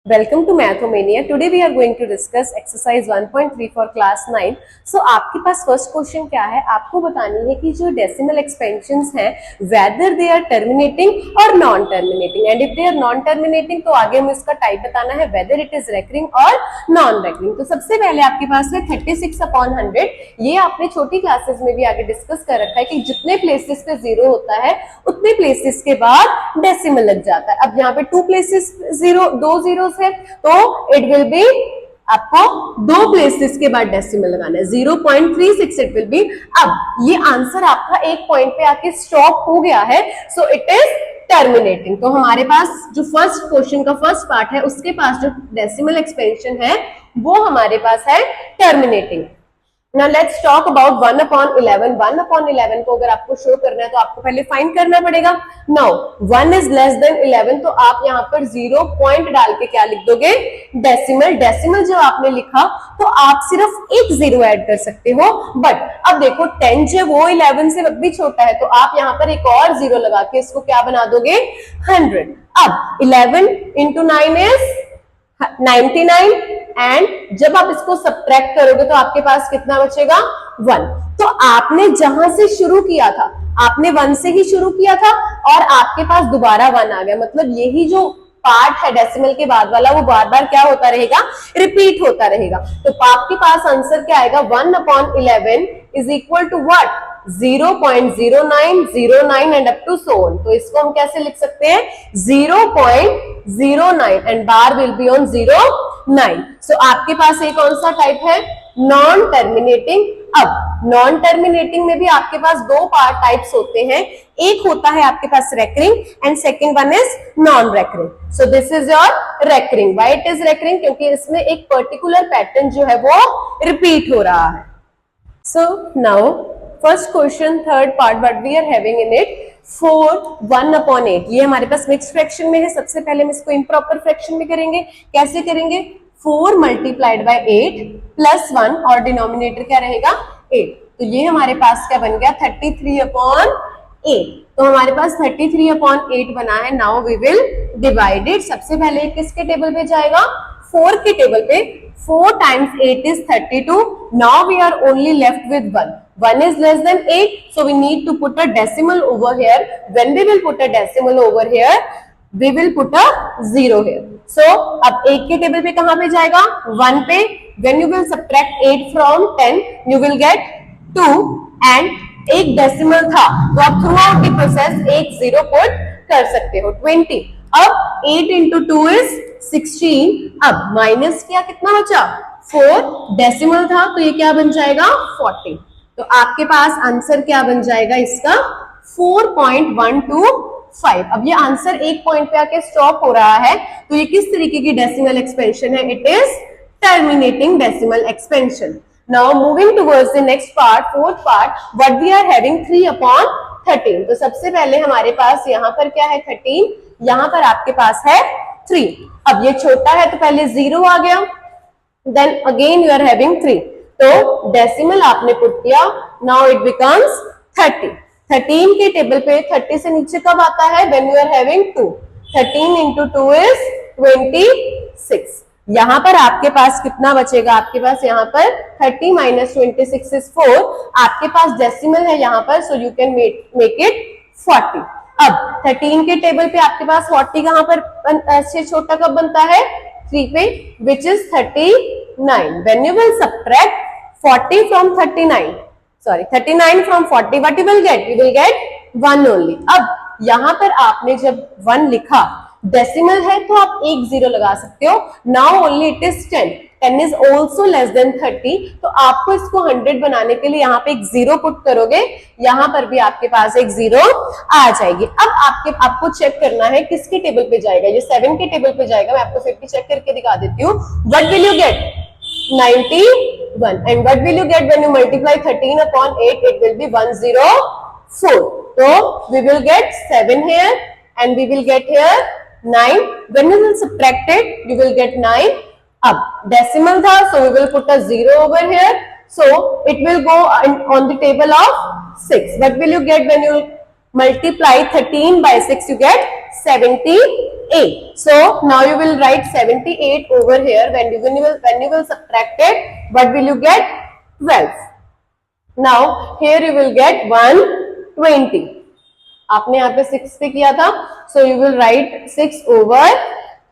Welcome to Mathomania. Today we are going to discuss exercise 1.3 for class 9. So आपके पास first question क्या है, आपको बतानी है कि जो डेसिमल एक्सपेंशंस हैं whether they are terminating और non terminating, and if they are non terminating तो आगे हमें इसका टाइप बताना है whether it is recurring और नॉन recurring. तो सबसे पहले आपके पास है 36/100. ये आपने छोटी क्लासेस में भी आगे डिस्कस कर रखा है कि जितने प्लेसेस पे जीरो होता है उतने प्लेसेस के बाद डेसिमल लग जाता है. अब यहाँ पे टू प्लेसेस जीरो, दो जीरो है तो इट विल बी आपको दो प्लेसेस के बाद डेसिमल लगाना है 0.36 इट विल बी. अब ये आंसर आपका एक पॉइंट पे आके स्टॉप हो गया है, सो इट इज टर्मिनेटिंग. तो हमारे पास जो फर्स्ट क्वेश्चन का फर्स्ट पार्ट है उसके पास जो डेसिमल एक्सपेंशन है वो हमारे पास है terminating. Now let's talk about 1/11. 1/11 को अगर आपको शो करना है तो आपको पहले फाइंड करना पड़ेगा. Now 1 is less than 11 तो आप यहाँ पर 0 पॉइंट डाल के क्या लिख दोगे, डेसिमल. डेसिमल जब आपने लिखा तो आप सिर्फ एक जीरो ऐड कर सकते हो, बट अब देखो 10 जो वो 11 से भी छोटा है तो आप यहाँ पर एक और जीरो लगा के इसको क्या बना दोगे, 100. अब 11 into 9 is 99 एंड जब आप इसको सब्ट्रैक्ट करोगे तो आपके पास कितना बचेगा, 1. तो आपने जहां से शुरू किया था, आपने 1 से ही शुरू किया था और आपके पास दोबारा 1 आ गया. मतलब यही जो पार्ट है डेसिमल के बाद वाला वो बार बार क्या होता रहेगा, रिपीट होता रहेगा. तो आपके पास आंसर क्या आएगा, 1/11 is equal to what, 0.0909 and up to so on. तो इसको हम कैसे लिख सकते हैं, 0.09 and bar will be on 0.9. So आपके पास एक कौन सा टाइप है, नॉन टर्मिनेटिंग. अब नॉन टर्मिनेटिंग में भी आपके पास दो पार्ट टाइप्स होते हैं, एक होता है आपके पास recurring and second one is non recurring. So this is your recurring. Why it is recurring, क्योंकि इसमें एक पर्टिकुलर पैटर्न जो है वो रिपीट हो रहा है. So now first question third part what we are having in it, 4 1/8. ये हमारे पास मिक्स्ड फ्रैक्शन में है. सबसे पहले हम इसको इम्प्रॉपर फ्रैक्शन में करेंगे. कैसे करेंगे, 4 मल्टीप्लाइड बाय 8 प्लस 1 और डिनोमिनेटर क्या रहेगा, 8. तो ये हमारे पास क्या बन गया, 33/8. तो हमारे पास 33/8 बना है. Now we will divide it. सबसे पहले किसके टेबल पे जाएगा, 4 के टेबल पे. 4 times 8 is 32. Now we are only left with 1. 1 is less than 8, so we need to put a decimal over here. When we will put a decimal over here, we will put a 0 here. So अब 1 के table पे कहां पे जाएगा, 1 पे. When you will subtract 8 from 10, you will get 2 and एक decimal था तो आप थ्रू आउट द प्रोसेस एक 0 पुट कर सकते हो, 20. अब 8 into 2 is 16. अब माइनस किया, कितना बचा, 4. डेसिमल था तो ये क्या बन जाएगा, 40. तो आपके पास आंसर क्या बन जाएगा इसका, 4.125. अब ये आंसर एक पॉइंट पे आके स्टॉप हो रहा है, तो ये किस तरीके की डेसिमल एक्सपेंशन है, it is terminating decimal expansion. Now moving towards the next part, fourth part, what we are having 3/13. तो सबसे पहले हमारे पास यहाँ पर क्या है, 13. यहाँ पर आपके पास है 3. अब ये छोटा है तो पहले 0 आ गया, then again you are having 3. तो डेसिमल आपने पुट किया, नाउ इट बिकम्स 30. 13 के टेबल पे 30 से नीचे कब आता है, when you are having 2. 13 into 2 is 26. यहां पर आपके पास कितना बचेगा, आपके पास यहाँ पर 30 minus 26 is 4. आपके पास डेसिमल है यहाँ पर, so you can make it 40. अब 13 के टेबल पे आपके पास 40 कहां पर ऐसे छोटा कब बनता है, 3 पे, which is 39. When you will subtract 40 from 39, sorry 39 from 40, what you will get, you will get 1 only. अब यहां पर आपने जब 1 लिखा, डेसिमल है तो आप एक 0 लगा सकते हो. Now only it is 10. 10 is also less than 30. तो आपको इसको 100 बनाने के लिए यहाँ पे एक 0 पुट करोगे, यहाँ पर भी आपके पास एक 0 आ जाएगी. अब आपको चेक करना है किसके टेबल पे जाएगा, ये 7 के टेबल पे जाएगा. मैं आपको फिर भी चेक करके दिखा देती हूँ. What will you get, 91. And what will you get when you multiply 13/8, it will be 104. So we will get 7 here and we will get here 9. When you will subtract it, you will get 9. अब decimal था, so we will put a 0 over here, so it will go on the table of 6. What will you get when you multiply 13 by 6, you get 70 8. So now you will write 78 over here. When you will subtract it, what will you get? 12. Now here you will get 120. आपने यहाँ पे 6 पे किया था, so you will write 6 over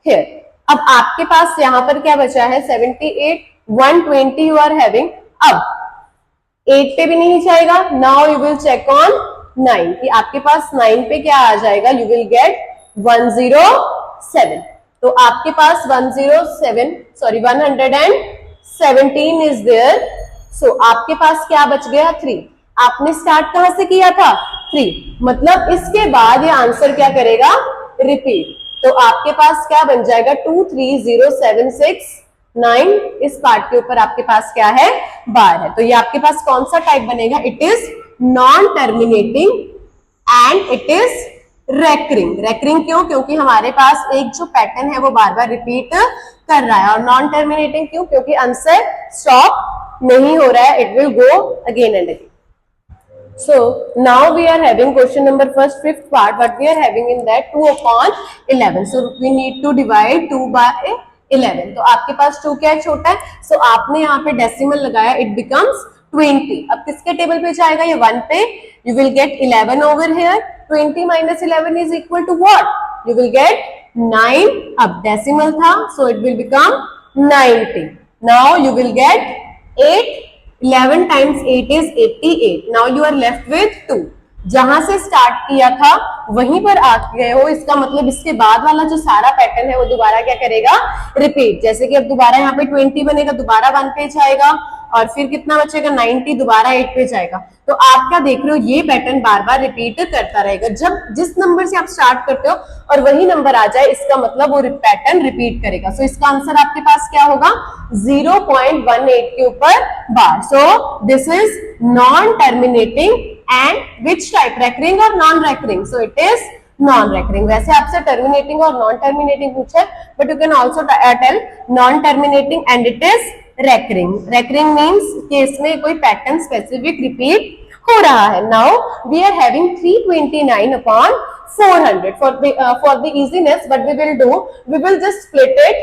here. अब आपके पास यहाँ पर क्या बचा है? 78, 120 you are having. अब 8 पे भी नहीं जाएगा. Now you will check on 9 कि आपके पास 9 पे क्या आ जाएगा? You will get 107. तो आपके पास 117 is there. So आपके पास क्या बच गया? 3. आपने स्टार्ट कहां से किया था? 3. मतलब इसके बाद ये आंसर क्या करेगा? रिपीट. तो आपके पास क्या बन जाएगा? 2 3 0 7 6 9. इस पार्ट के ऊपर आपके पास क्या है? बार है. तो ये आपके पास कौन सा टाइप बनेगा? It is non terminating and it is recurring. Recurring क्यों? क्योंकि हमारे पास एक जो पैटर्न है वो बार बार रिपीट कर रहा है. और नॉन टर्मिनेटिंग क्यों? क्योंकि आंसर स्टॉप नहीं हो रहा है. It will go again and again. So now we are having question number first, fifth part. What we are having in that 2 upon 11. So we need to divide 2 by 11. तो आपके पास 2 क्या है? छोटा है. So आपने यहाँ पे डेसिमल लगाया. It becomes 20. अब किसके टेबल पे जाएगा? ये 1 पे. You will get 11 over here. 20 minus 11 is equal to what? You will get 9. अब डेसिमल था, so it will become 90. Now you will get 8. 11 times 8 is 88. Now you are left with 2. जहां से स्टार्ट किया था वहीं पर आ गए हो. इसका मतलब इसके बाद वाला जो सारा पैटर्न है वो दोबारा क्या करेगा? रिपीट. जैसे कि अब दोबारा यहाँ पे 20 बनेगा, दोबारा 1 पे जाएगा और फिर कितना बचेगा? 90. दोबारा 8 पे जाएगा. तो आप क्या देख रहे हो? ये पैटर्न बार बार रिपीट करता रहेगा. जब जिस नंबर से आप स्टार्ट करते हो और वही नंबर आ जाए, इसका मतलब वो पैटर्न रिपीट करेगा. सो इसका आंसर आपके पास क्या होगा? 0.18 के ऊपर bar. So this is non terminating and which type? Recurring और non recurring? So it is non recurring. वैसे आपसे टर्मिनेटिंग और नॉन टर्मिनेटिंग पूछा है, but you can also tell non terminating and it is recurring. Recurring means कि इसमें कोई pattern specific repeat हो रहा है. Now we are having 329 upon 400. For the easiness, what we will do, we will just split it.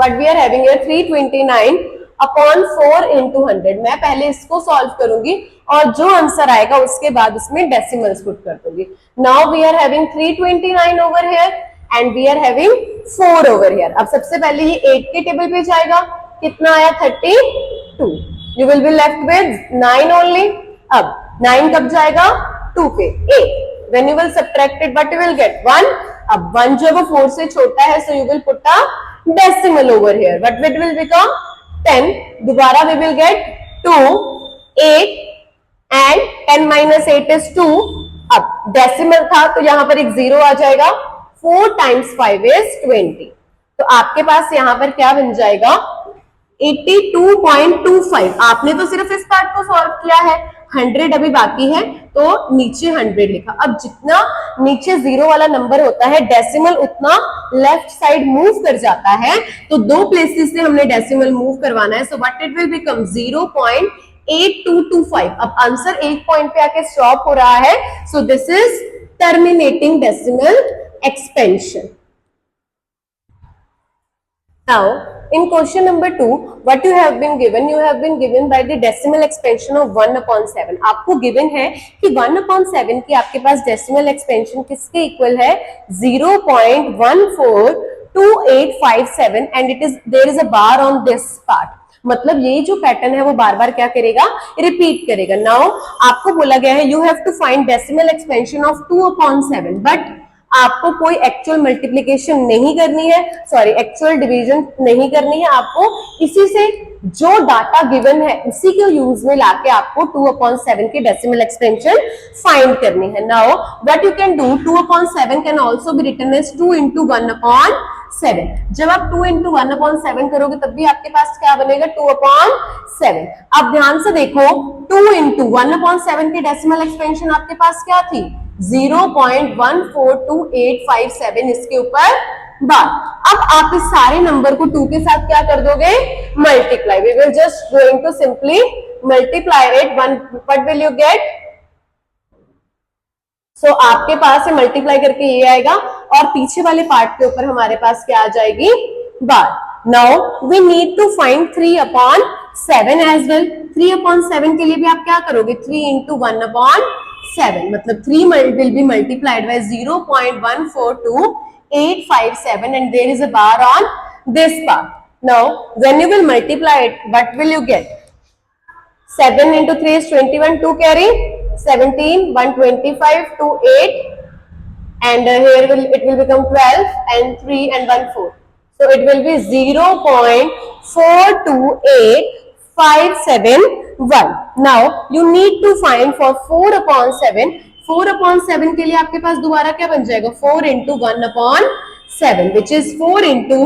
What we are having here 329 upon 4 into 100. मैं पहले इसको solve करूंगी और जो आंसर आएगा उसके बाद उसमें डेसिमल्स पुट कर दूंगी. Now we are having 329 over here and we are having 4 over here. अब सबसे पहले ये 8 के टेबल पे जाएगा. कितना आया? 32. You will be left with 9 only. अब 9 कब जाएगा? 2 पे. 8. When you will subtract it, what you will get? 1. अब 1 जो है वो 4 से छोटा है, so you will put a decimal over here. What it will become? 10. दोबारा we will get 2, 8 and 10 minus 8 is 2. अब decimal था तो यहाँ पर एक 0 आ जाएगा. 4 times 5 is 20. तो आपके पास यहाँ पर क्या बन जाएगा? 82.25. आपने तो सिर्फ इस पार्ट को सॉल्व किया है. 100 अभी बाकी है तो नीचे 100 लिखा. अब जितना नीचे 0 वाला नंबर होता है डेसिमल उतना लेफ्ट साइड मूव कर जाता है. तो 2 प्लेसेस से हमने डेसिमल मूव करवाना है. So what it will become? 0.8225. अब आंसर एक पॉइंट पे आके स्टॉप हो रहा है. सो this is terminating decimal expansion. Now, in question number 2, what you have been given? You have been given by the decimal expansion of 1 upon 7. आपको given है कि 1 upon 7 की आपके पास decimal expansion किसके equal है? 0.142857 and it is there is a bar on this part. मतलब ये जो पैटर्न है वो बार बार क्या करेगा? रिपीट करेगा. नाउ आपको बोला गया है you have to find decimal expansion of 2 upon 7, but आपको कोई एक्चुअल मल्टीप्लिकेशन नहीं करनी है, सॉरी एक्चुअल डिवीजन नहीं करनी है. आपको इसी से जो डाटा गिवन है उसी के यूज में लाके आपको 2 upon 7 की डेसिमल एक्सपेंशन फाइंड करनी है. Now what you can do, 2 upon 7 can also be written as 2 into 1 upon 7. जब आप 2 into 1 upon 7 करोगे तब भी आपके पास क्या बनेगा? 2 upon 7. अब ध्यान से देखो 2 into 1 upon 7 की डेसिमल एक्सपेंशन आपके पास क्या थी? 0.142857. इसके ऊपर बार. अब आप इस सारे नंबर को 2 के साथ क्या कर दोगे? Multiply. We will just going to simply multiply it. What will you get? So आपके पास से मल्टीप्लाई करके ये आएगा और पीछे वाले पार्ट के ऊपर हमारे पास क्या आ जाएगी, bar. Now we need to find 3/7 as well. 3/7 के लिए भी आप क्या करोगे, 3 into 1/7 मतलब 3 will be multiplied by 0.142857 and there is a bar on this part. Now when you will multiply it, what will you get? 7 into 3 is 21, 2 carry 17, 125, 2 8 and here it will become 12 and 3 and 1 4. So it will be 0.428571. Now you need to find for 4/7. 4/7 के लिए आपके पास दोबारा क्या बन जाएगा, 4 into 1/7 which is 4 into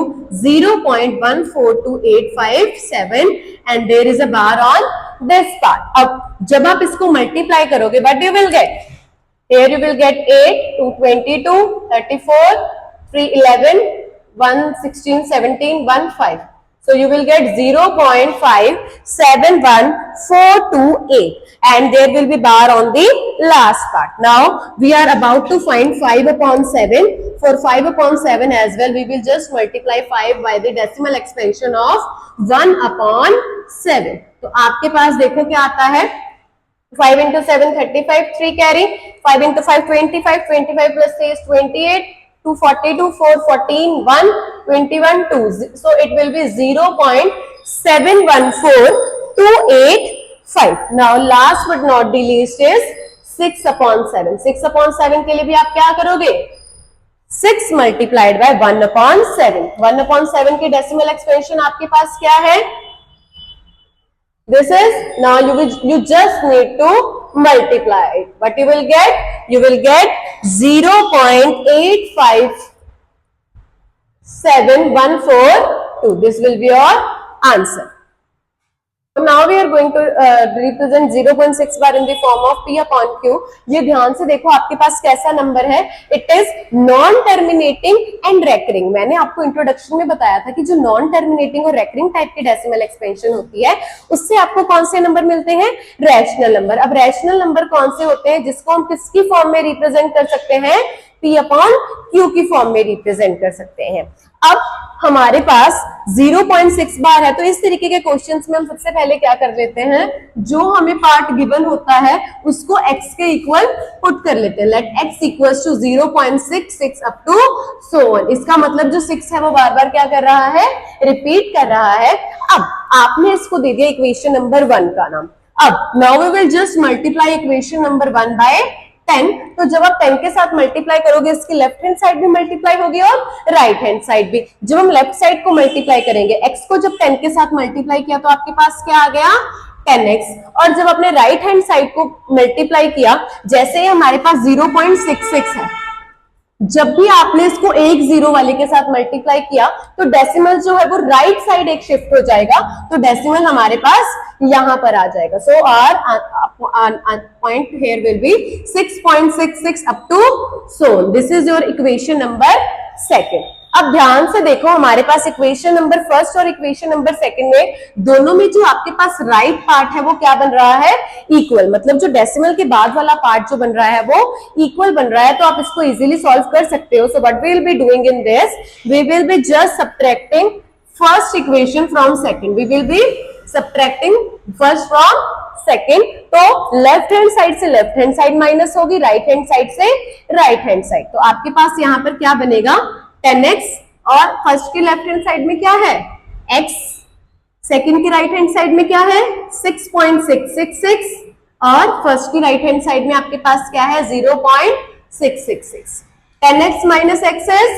0.142857 and there is a bar on this part. अब जब आप इसको मल्टीप्लाई करोगे what you will get, here you will get 8, 2 22, 34, 3 11, 1 16, 17, 1 5. So you will get 0.571428 and there will be bar on the last part. Now we are about to find 5/7. For 5/7 as well, we will just multiply 5 by the decimal expansion of 1/7. तो आपके पास देखो क्या आता है, 5 into 7 35, 3 carry 5 into 5 25, 25 plus 3 is 28, 2 42, 4 14, 1 21, 2. So it will be 0.714285. Now last but not the least is 6/7. 6/7 के लिए भी आप क्या करोगे, 6 multiplied by 1/7. 1/7 की डेसिमल एक्सपेंशन आपके पास क्या है, this is, now you just need to multiply it. What you will get, you will get 0.857142. This will be your answer. So now we are going to represent 0.6 bar in the form of P/Q. ये ध्यान से देखो आपके पास कैसा number है, it is non terminating and recurring. मैंने आपको introduction में बताया था कि जो नॉन टर्मिनेटिंग और रेकरिंग टाइप की डेसिमल एक्सपेंशन होती है उससे आपको कौन से नंबर मिलते हैं, रैशनल नंबर. अब रैशनल नंबर कौन से होते हैं जिसको हम किसकी फॉर्म में रिप्रेजेंट कर सकते हैं, P/Q की फॉर्म में रिप्रेजेंट कर सकते हैं. अब हमारे पास 0.6 बार है तो इस तरीके के क्वेश्चंस में हम सबसे पहले क्या कर लेते हैं, जो हमें पार्ट गिवन होता है उसको x के इक्वल पुट कर लेते हैं. Let x equals to 0.66 up to so on. इसका मतलब जो 6 है वो बार बार क्या कर रहा है, रिपीट कर रहा है. अब आपने इसको दे दिया इक्वेशन नंबर 1 का नाम. अब now we will just multiply equation number 1 by 10. तो जब आप 10 के साथ मल्टीप्लाई करोगे इसकी लेफ्ट हैंड साइड भी मल्टीप्लाई होगी और राइट हैंड साइड भी. जब हम लेफ्ट साइड को मल्टीप्लाई करेंगे, x को जब 10 के साथ मल्टीप्लाई किया तो आपके पास क्या आ गया, 10x. और जब आपने राइट हैंड साइड को मल्टीप्लाई किया, जैसे ही हमारे पास 0.66 है, जब भी आपने इसको एक जीरो वाले के साथ मल्टीप्लाई किया तो डेसिमल जो है वो राइट साइड एक शिफ्ट हो जाएगा, तो डेसिमल हमारे पास यहां पर आ जाएगा. So our point here will be 6.66 up to so. This is your equation number 2. अब ध्यान से देखो हमारे पास इक्वेशन नंबर 1 और इक्वेशन नंबर 2 में दोनों में जो आपके पास राइट पार्ट है वो क्या बन रहा है, इक्वल. मतलब जो डेसिमल के बाद वाला पार्ट जो बन रहा है वो इक्वल बन रहा है, तो आप इसको इजीली सॉल्व कर सकते हो. So what we will be doing in this, we will be just subtracting first equation from second. We will be subtracting first from second. तो लेफ्ट हैंड साइड से लेफ्ट हैंड साइड माइनस होगी, right hand side से right hand side. तो आपके पास यहाँ पर क्या बनेगा, 10x और फर्स्ट की लेफ्ट हैंड साइड में क्या है, x. सेकंड की राइट हैंड साइड में क्या है, 6.666 और फर्स्ट की राइट हैंड साइड में आपके पास क्या है, 0.666. 10x minus x is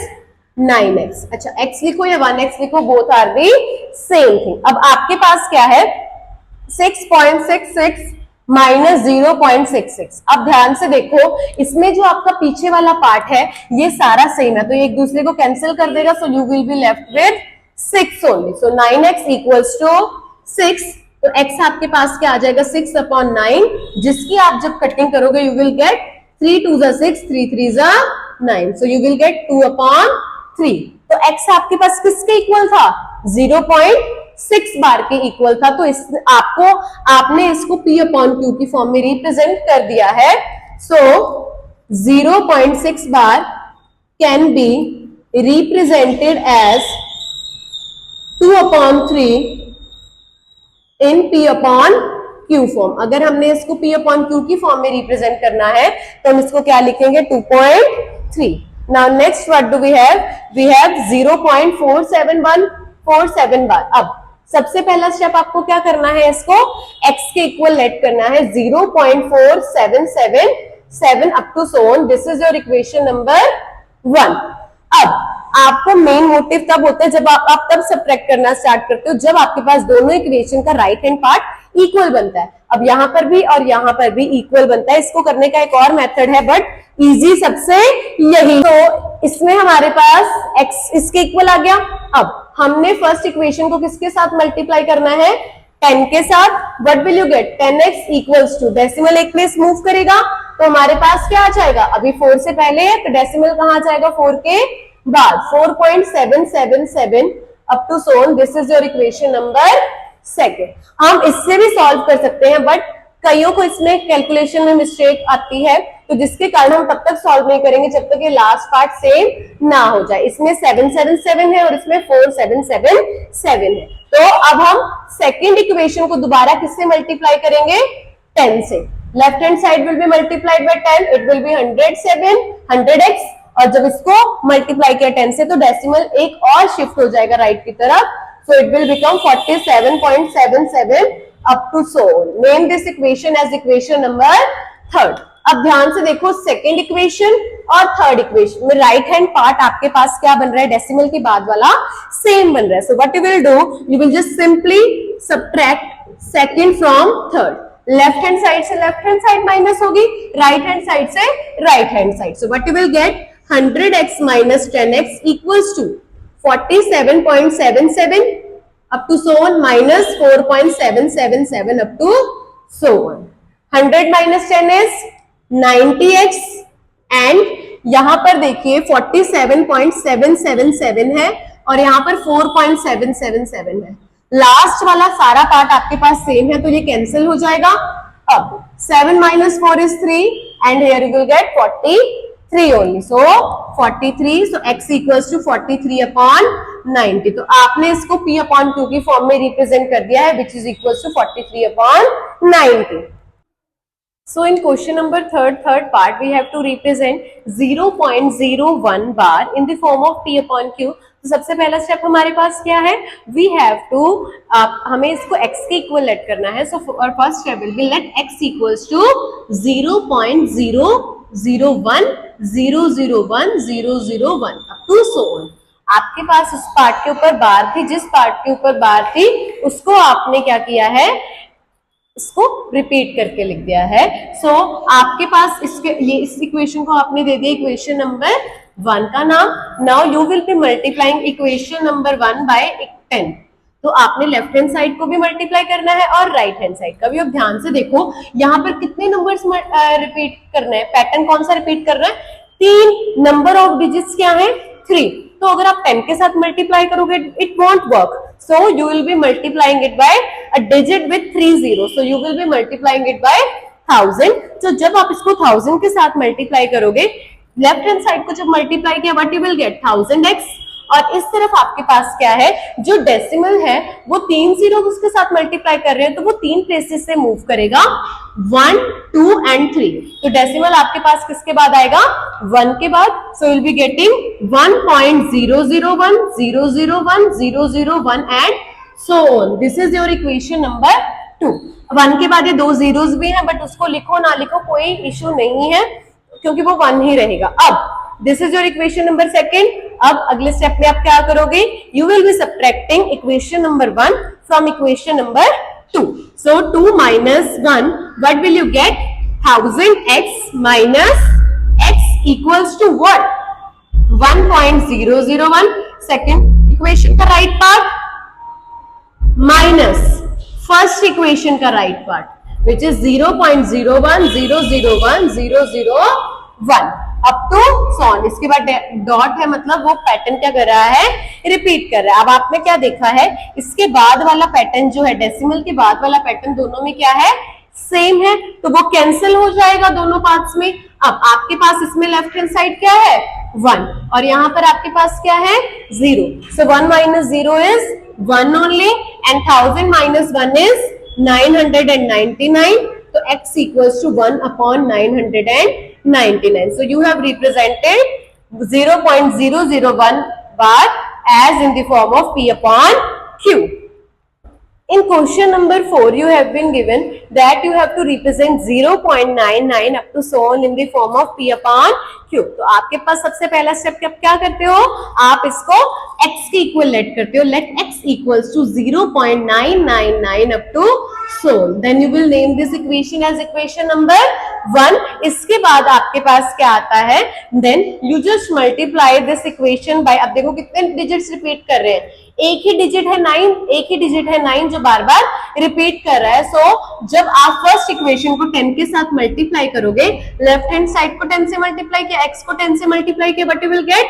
9x. अच्छा, x लिखो या 1x लिखो, both are the same thing. अब आपके पास क्या है, 6.66 माइनस 0.66. अब ध्यान से देखो इसमें जो आपका पीछे वाला पार्ट है ये सारा सेम है, तो ये एक दूसरे को कैंसिल कर देगा. So you will be left with 6 only. So 9x equals to 6. तो x आपके पास क्या आ जाएगा, 6/9, जिसकी आप जब कटिंग करोगे you will gate 3 2 6, 3 3 9. So you will gate 2/3. तो x आपके पास किसके इक्वल था, 0.6 बार के इक्वल था. तो आपने इसको P/Q की फॉर्म में रिप्रेजेंट कर दिया है. So 0.6 bar can be represented as 2/3 in P upon Q form. अगर हमने इसको P अपॉन Q की फॉर्म में रिप्रेजेंट करना है तो हम इसको क्या लिखेंगे 2.3। Now next what do we have? We have 0.47147 bar. अब सबसे पहला स्टेप आपको क्या करना है, इसको x के इक्वल लेट करना है 0.4777 up to so on. This is your equation number 1। अब आपको मेन मोटिव तब होता है जब आप तब सब्ट्रैक्ट करना स्टार्ट करते हो जब आपके पास दोनों इक्वेशन का राइट हैंड पार्ट इक्वल बनता है। अब यहां पर भी और यहां पर भी इक्वल बनता है। इसको करने का एक और मेथड है बट इजी सबसे यही। तो इसमें हमारे पास x इसके इक्वल आ गया। अब हमने फर्स्ट इक्वेशन को किसके साथ मल्टीप्लाई करना है? 10 के साथ। What will you get? 10x equals to decimal एक प्लेस मूव करेगा तो हमारे पास क्या आ जाएगा? अभी 4 से पहले है तो डेसिमल कहां आ जाएगा? 4 के बाद 4.777 up to so on. This is your equation number 2। हम इससे भी सॉल्व कर सकते हैं बट कईयों को इसमें कैलकुलेशन में मिस्टेक आती है तो जिसके कारण हम तब तक सॉल्व नहीं करेंगे जब तक ये लास्ट पार्ट सेम ना हो जाए। इसमें 777 है और इसमें 4777 है। तो अब हम सेकेंड इक्वेशन को दोबारा किससे मल्टीप्लाई करेंगे? 10 से। Left hand side will be multiplied by 10, it will be 100x। और जब इसको मल्टीप्लाई किया 10 से तो डेसिमल एक और शिफ्ट हो जाएगा राइट की तरफ। So it will become 47.77 up to so on. Name this equation as equation number 3rd. अब ध्यान से देखो सेकेंड इक्वेशन और थर्ड इक्वेशन में राइट हैंड पार्ट आपके पास क्या बन रहा है? डेसिमल के बाद वाला सेम बन रहा है। So what you will do? You will just simply subtract second from third. Left hand side से लेफ्ट हैंड साइड माइनस होगी, राइट हैंड साइड से right hand side. So what you will get? 100x minus 10x equals to 47.77 up to so on minus 4.777 up to so on. 100 minus 10 is 90x and यहां पर देखिए 47.777 है और यहां पर 4.777 है। लास्ट वाला सारा पार्ट आपके पास सेम है तो ये कैंसिल हो जाएगा। अब 7 minus 4 is 3 and here you will get 43 only. So 43. So x equals to 43 upon 90. तो आपने इसको p upon q की फॉर्म में रिप्रेजेंट कर दिया है which is equals to 43 upon 90. So in question number third part we have to represent 0.01 bar in the form of p upon q. तो सबसे पहला स्टेप हमारे पास क्या है? We have to हमें इसको x के इक्वल लेट करना है। So our first step will be let x equals to 0.001001001 up to so on. आपके पास उस पार्ट के ऊपर बार थी, जिस पार्ट के ऊपर बार थी उसको आपने क्या किया है? इसको रिपीट करके लिख दिया है। सो आपके पास इस इक्वेशन को आपने दे दिया इक्वेशन नंबर 1 का नाम। Now you will be multiplying equation number 1 by 10। तो आपने लेफ्ट हैंड साइड को भी मल्टीप्लाई करना है और राइट हैंड साइड का भी। अब ध्यान से देखो यहाँ पर कितने नंबर्स रिपीट करना है? पैटर्न कौन सा रिपीट कर रहा है? 3 नंबर ऑफ डिजिट्स क्या है? 3। तो अगर आप 10 के साथ मल्टीप्लाई करोगे it won't work, so you will be multiplying it by a digit with 3 zero. So you will be multiplying it by 1000। तो जब आप इसको 1000 के साथ मल्टीप्लाई करोगे, लेफ्ट हैंड साइड को जब मल्टीप्लाई किया what you will gate? 1000x। और इस तरफ आपके पास क्या है? जो डेसिमल है वो 3 जीरो उसके साथ मल्टीप्लाई कर रहे हैं तो वो 3 प्लेसेस से मूव करेगा, 1, 2 and 3। तो डेसिमल आपके पास किसके बाद आएगा? 1 के बाद। So will be getting 1.001001001 and so on. This is your equation number 2। 1 के बाद ये 2 जीरोस भी हैं बट उसको लिखो ना लिखो कोई इश्यू नहीं है क्योंकि वो 1 ही रहेगा। अब this is your equation number 2। अब अगले स्टेप में आप क्या करोगे? You will be subtracting equation number 1 from equation number 2। So 2 minus 1 what will you get? 1000x minus x equals to what? 1.001। Second equation का right part minus first equation का right part which is 0.01001001001 up to so on. इसके बाद dot है मतलब वो pattern क्या कर रहा है? रिपीट कर रहा है। अब आपने क्या देखा है? इसके बाद वाला पैटर्न जो है डेसिमल के बाद वाला पैटर्न दोनों में क्या है? सेम है तो वो कैंसिल हो जाएगा दोनों पार्ट्स में। अब आपके पास इसमें लेफ्ट हैंड साइड क्या है 1 और यहाँ पर आपके पास क्या है 0। सो 1 minus 0 is 1 only and 1000 minus 1 is 999. So x equals to 1 upon 999. So you have represented 0.001 bar as in the form of P upon Q. In question number 4, you have been given that you have to represent 0.99 up to so on in the form of P upon Q. तो आपके पास सबसे पहला step क्या करते हो, आप इसको x के इक्वल लेट करते हो. Let x equals to 0.999 up to so on. Then you will name this equation as equation number 1. इसके बाद आपके पास क्या आता है, then you just multiply this equation by, अब देखो कितने डिजिट्स रिपीट कर रहे हैं, एक ही डिजिट है 9, एक ही डिजिट है 9 जो बार बार रिपीट कर रहा है. सो जब आप फर्स्ट इक्वेशन को 10 के साथ मल्टीप्लाई करोगे, लेफ्ट हैंड साइड को 10 से मल्टीप्लाई किया, x को 10 से मल्टीप्लाई किया, but you will gate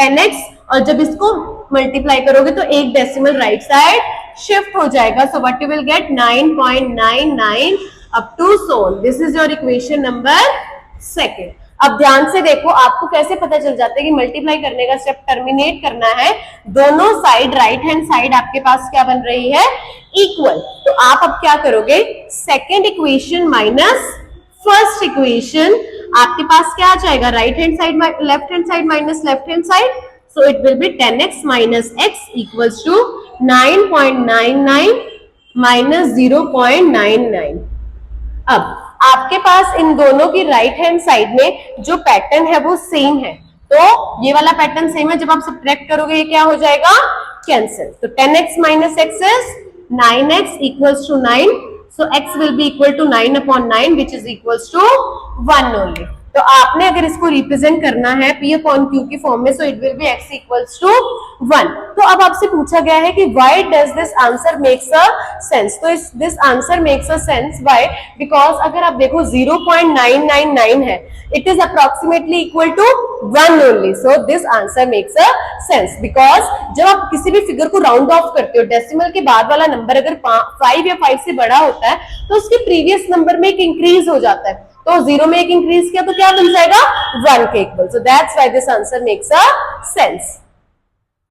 10x. और जब इसको मल्टीप्लाई करोगे तो एक डेसिमल राइट साइड शिफ्ट हो जाएगा. So what you will get 9.99 up to so on. This is your equation number 2. अब ध्यान से देखो, आपको कैसे पता चल जाता है कि मल्टीप्लाई करने का स्टेप टर्मिनेट करना है. दोनों साइड, राइट हैंड साइड आपके पास क्या बन रही है, इक्वल. तो आप अब क्या करोगे, second equation minus first equation, आपके पास क्या आ जाएगा, right hand side left hand side minus left hand side. So it will be 10x minus x equals to 9.99 minus 0.99. अब आपके पास इन दोनों की राइट हैंड साइड में जो पैटर्न है वो सेम है, तो ये वाला पैटर्न सेम है. जब आप सब्ट्रैक्ट करोगे ये क्या हो जाएगा, कैंसिल. तो 10x minus x is 9x equals to 9. So x will be equal to 9 upon 9 which is equals to 1 only. तो आपने अगर इसको रिप्रेजेंट करना है P upon Q की फॉर्म में, so it will be x equals to 1. तो अब आपसे पूछा गया है कि why does this answer makes a sense. तो this answer makes a sense why, because अगर आप देखो 0.999 है, it is approximately equal to 1 only. So this answer makes a sense because जब आप किसी भी फिगर को राउंड ऑफ करते हो, डेसिमल के बाद वाला नंबर अगर 5 या 5 से बड़ा होता है तो उसके प्रीवियस नंबर में एक इंक्रीज हो जाता है. तो 0 में एक इंक्रीज किया तो क्या बन जाएगा, 1 के equal. So that's why this answer makes a sense.